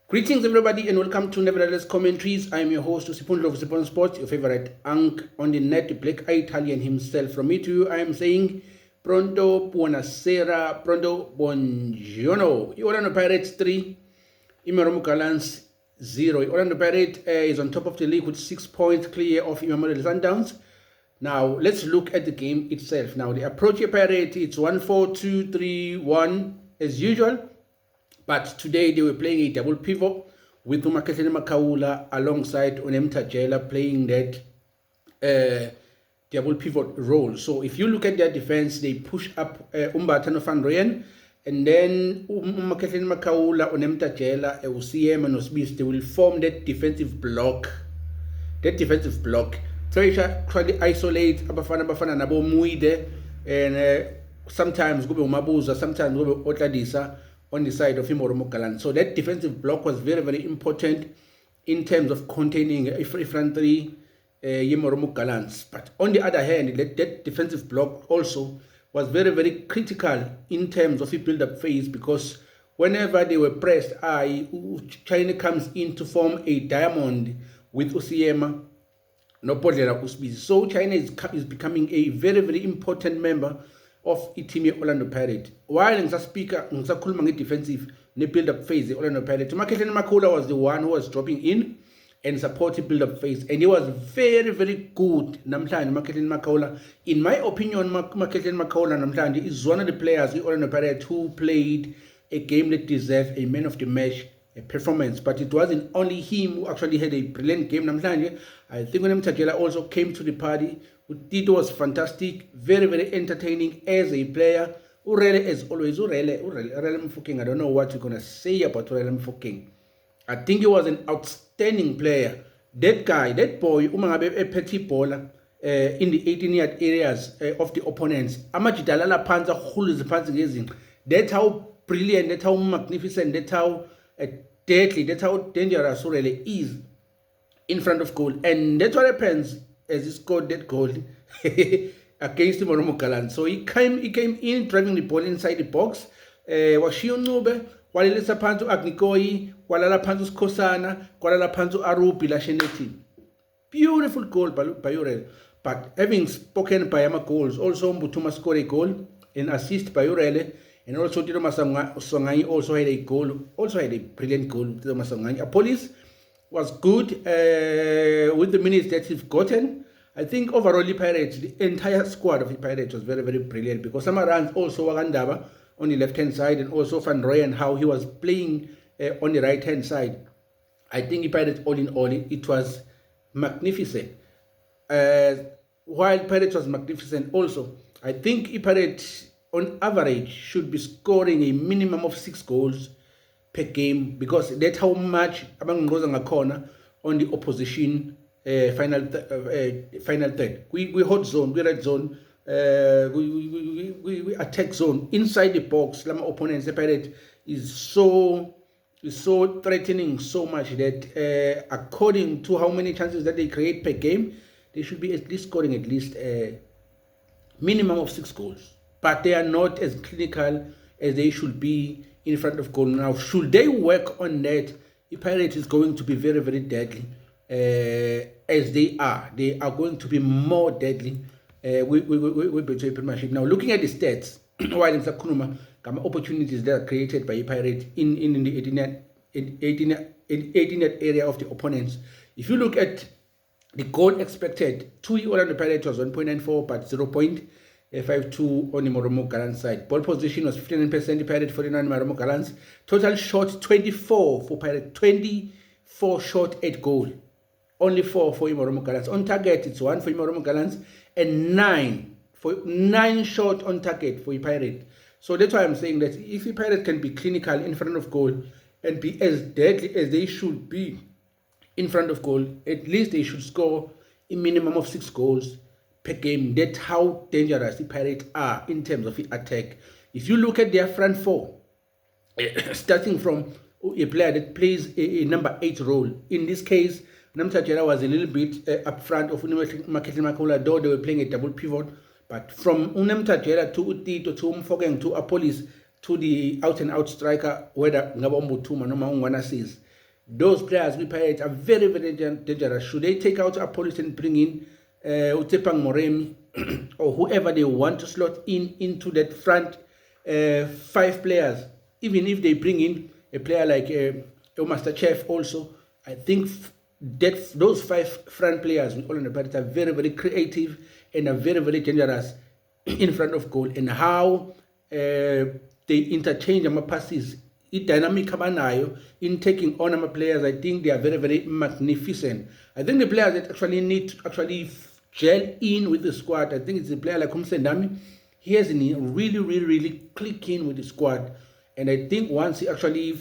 Greetings, everybody, and welcome to Nevertheless Commentaries. I'm your host, Usipundlo of Usipon Sports, your favorite Unk on the net, Black Italian himself. From me to you, I am saying pronto, buonasera, pronto, buongiorno. Orlando Pirates 3, Imeromo Gallants 0. Orlando Pirates is on top of the league with 6 points clear of Imeromo Sundowns. Now, let's look at the game itself. Now, the approach here, Pirates, it's 1-4-2-3-1 as usual. But today they were playing a double pivot with Umaketheni Makaula alongside Onem Tajela playing that double pivot role. So if you look at their defense, they push up Umbatano van Rooyen, and then Umaketheni Makaula, Onem Tajela, UCM and Osbis, they will form that defensive block. Treasure try to isolate Abafana Nabo Muide, and sometimes go Mabuza, sometimes go Otladisa on the side of Imeromo Gallants. So that defensive block was very, very important in terms of containing a front three Imeromo Gallants. But on the other hand, that defensive block also was very, very critical in terms of the build-up phase, because whenever they were pressed, China comes in to form a diamond with Usiema, no Podlera Usbisi. So China is becoming a very, very important member of team Orlando Pirates. While ngisakhuluma defensive build-up phase Orlando Pirates, Umaketheni Makaula was the one who was dropping in and supporting build-up phase, and he was very, very good. Namhlanje Umaketheni Makaula, in my opinion, Umaketheni Makaula namhlanje is one of the players in Orlando Pirates who played a game that deserved a man of the match performance. But it wasn't only him who actually had a brilliant game namhlanje. I think Onem Tajela also came to the party. Tito was fantastic, very, very entertaining as a player. Urele, as always, Urele Mfokeng. I don't know what you're going to say about Urele Mfokeng. I think he was an outstanding player. That guy, that boy, Umangabe a petty baller in the 18-yard areas of the opponents. Amajidalala Panza, Hulu the Panza gazing. That's how brilliant, that's how magnificent, that's how deadly, that's how dangerous Urele is in front of goal. And that's what happens as he scored that goal against the Imeromo Gallants. So he came in driving the ball inside the box. Washiyo Ncube, walilisa phansi Agnikoyi, walala phansi uSikhosana, walala phansi Arubi Lasheneti. Beautiful goal by Urele. But having spoken by Ama goals, also Mbutuma scored a goal, an assist by Urele, and also Tito Masongani also had a goal, also had a brilliant goal. Tito Masongani. Police was good with the minutes that he's gotten. I think overall the Pirates, the entire squad of the Pirates was very, very brilliant, because some runs also Wagandaba on the left-hand side, and also Van Rooyen, how he was playing on the right-hand side. I think the Pirates, all in all, it was magnificent. While Pirates was magnificent also, I think the Pirates on average should be scoring a minimum of 6 goals per game, because that's how much abangoza ngakhona on the opposition final third. We hot zone, we red zone, we attack zone inside the box. Lama opponents, the Pirate is so threatening so much that according to how many chances that they create per game, they should be at least scoring at least a minimum of 6 goals. But they are not as clinical as they should be in front of goal. Now, should they work on that, the Pirates is going to be very, very deadly, as they are. They are going to be more deadly with Betway Premiership. Now, looking at the stats, while in Sakunuma, opportunities that are created by the Pirates in the 18th area of the opponents. If you look at the goal expected, to Orlando Pirates was 1.94, but 0.52 on the Imeromo Gallants side. Ball position was 59% Pirate, 49 Imeromo Gallants. Total shot 24 for Pirate, 24 shot at goal. Only 4 for Imeromo Gallants. On target, it's 1 for Imeromo Gallants and 9 shot on target for Pirate. So that's why I'm saying that if the Pirate can be clinical in front of goal and be as deadly as they should be in front of goal, at least they should score a minimum of 6 goals per game. That's how dangerous the Pirates are in terms of the attack. If you look at their front four, starting from a player that plays a number 8 role, in this case, Namtajela was a little bit up front of Umaketheni Makaula, though they were playing a double pivot. But from Namtajela to Utito to Mfokeng to Apolis to the out-and-out striker, whether Ngabombo Tuma no Maungwana says, those players we Pirates are very, very dangerous. Should they take out Apollos and bring in Utepang Moremi or whoever they want to slot in into that front 5 players, even if they bring in a player like Master Chef also, I think that those 5 front players with Orlando Pirates are very, very creative and are very, very dangerous in front of goal, and how they interchange our passes, dynamic abanayo in taking on our players. I think they are very, very magnificent. I think the players that actually need to actually gel in with the squad, I think it's a player like Umsendami. He has really, really, really click in with the squad, and I think once he actually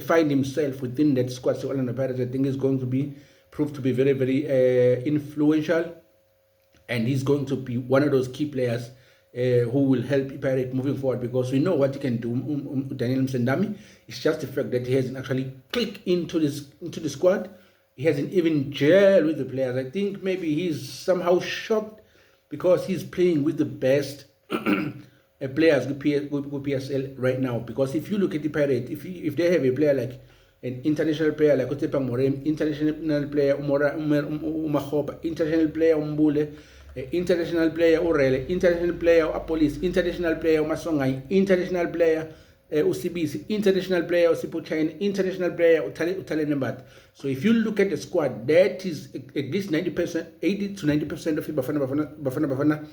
find himself within that squad, so Orlando Pirates, I think is going to be proved to be very, very influential, and he's going to be one of those key players who will help Pirate moving forward, because we know what he can do. Daniel Msendami, it's just the fact that he hasn't actually clicked into the squad. He hasn't even gelled with the players. I think maybe he's somehow shocked because he's playing with the best players with PSL right now. Because if you look at the Pirate, if they have a player like an international player like Otepang Morem, international player Umahopa, international player Umbule, international player Urele, international player Apolis, international player Masongai, international player Usibisi, international player Usipuchain, international player Utalenembat. So if you look at the squad, that is at least 90%, 80 to 90% of the Bafana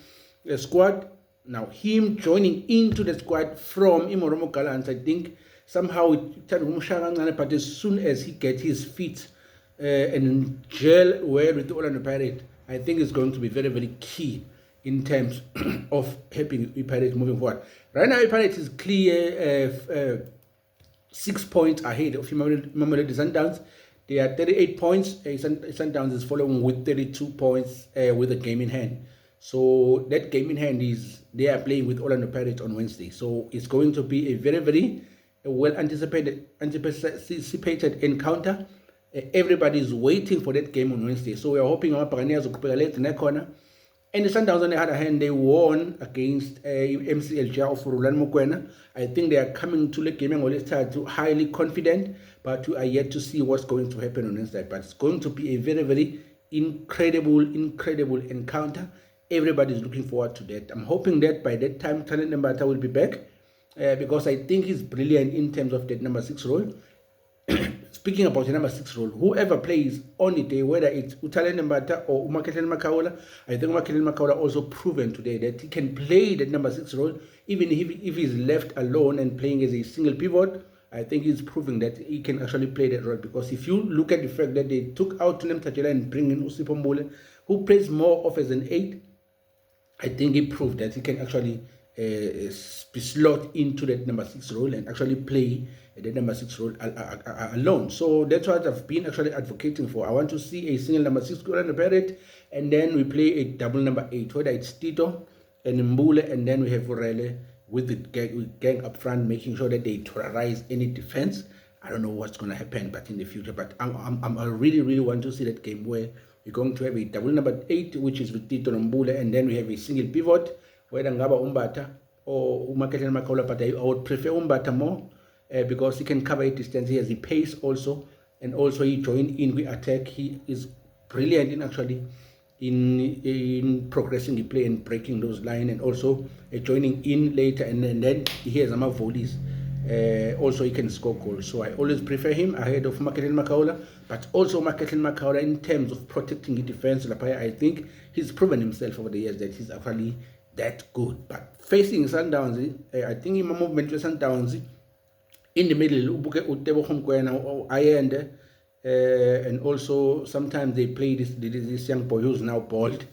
squad. Now him joining into the squad from Imoromo Gallants, I think somehow but as soon as he gets his feet and gel well with the Orlando Pirates, I think it's going to be very, very key in terms of helping the Pirates moving forward. Right now, the Pirates is clear 6 points ahead of Mamelodi Sundowns. They are 38 points. Sundowns is following with 32 points with a game in hand. So that game in hand is they are playing with Orlando Pirates on Wednesday. So it's going to be a very, very well anticipated encounter. Everybody is waiting for that game on Wednesday. So we are hoping our Pioneers will prepare late in that corner. And the Sundowns, on the other hand, they won against MCLJ of Rulan Mokwena. I think they are coming to the game and highly confident, but we are yet to see what's going to happen on Wednesday. But it's going to be a very, very incredible encounter. Everybody is looking forward to that. I'm hoping that by that time, Talent Mbata will be back because I think he's brilliant in terms of that number 6 role. Speaking about the number 6 role, whoever plays on the day, whether it's Utalende Mbata or Umaketlen Makaola, I think Umaketlen Makaola also proven today that he can play that number 6 role, even if he's left alone and playing as a single pivot. I think he's proving that he can actually play that role, because if you look at the fact that they took out Tunem Tachela and bring in Usipho Mbule, who plays more of as an 8, I think he proved that he can actually be slot into that number 6 role and actually play the number 6 role alone. So that's what I've been actually advocating for. I want to see a single number 6 role on the Pirate, and then we play a double number 8, whether it's Tito and Mbule, and then we have Vorele with the gang up front, making sure that they terrorize any defense. I don't know what's going to happen, but in the future. But I really, really want to see that game where we're going to have a double number 8, which is with Tito and Mbule, and then we have a single pivot, whether Ngaba Umbata or Umaketlen Makaola, but I would prefer Umbata more. Because he can cover a distance, he has the pace also, and also he joined in with attack. He is brilliant in actually in progressing the play and breaking those lines, and also joining in later, and then he has some volleys. Also he can score goals. So I always prefer him ahead of Umaketlen Makaola, but also Umaketlen Makaola in terms of protecting the defense. I think he's proven himself over the years that he's actually that good. But facing Sundowns, I think in my movement with Sundowns, in the middle, or Ayende, and also sometimes they play this young boy who's now bald,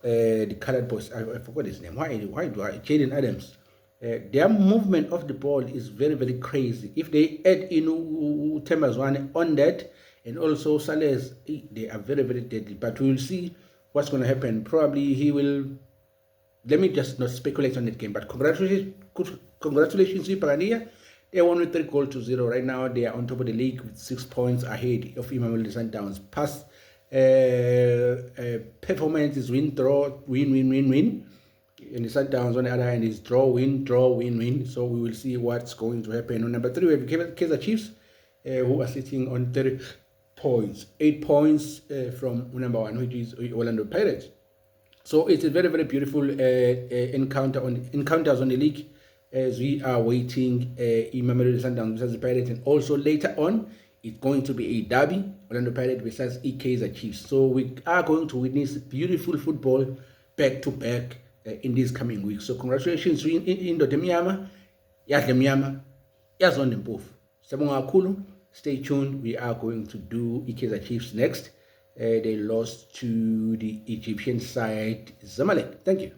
the colored boy. I forgot his name. Why do I? Jaden Adams. Their movement of the ball is very, very crazy. If they add in Temazwane on that, and also Sales, they are very, very deadly. But we will see what's going to happen. Probably he will. Let me just not speculate on that game. But congratulations to Pagania. They won with 3-0. Right now, they are on top of the league with 6 points ahead of Mamelodi Sundowns. Past performance is win, draw, win. And the Sundowns on the other hand is draw, win. So we will see what's going to happen. On number 3, we have Kaizer Chiefs. who are sitting on 30 points, 8 points from number one, which is Orlando Pirates. So it's a very, very beautiful encounters on the league as we are waiting Mamelodi Sundowns versus the Pirates, and also later on it's going to be a derby, Orlando Pirates versus Kaizer Chiefs. So we are going to witness beautiful football back to back in these coming weeks. So congratulations to indoda emnyama, yadla emnyama, yazonda impofu. Siyabonga kakhulu. Stay tuned. We are going to do Kaizer Chiefs next. They lost to the Egyptian side Zamalek. Thank you.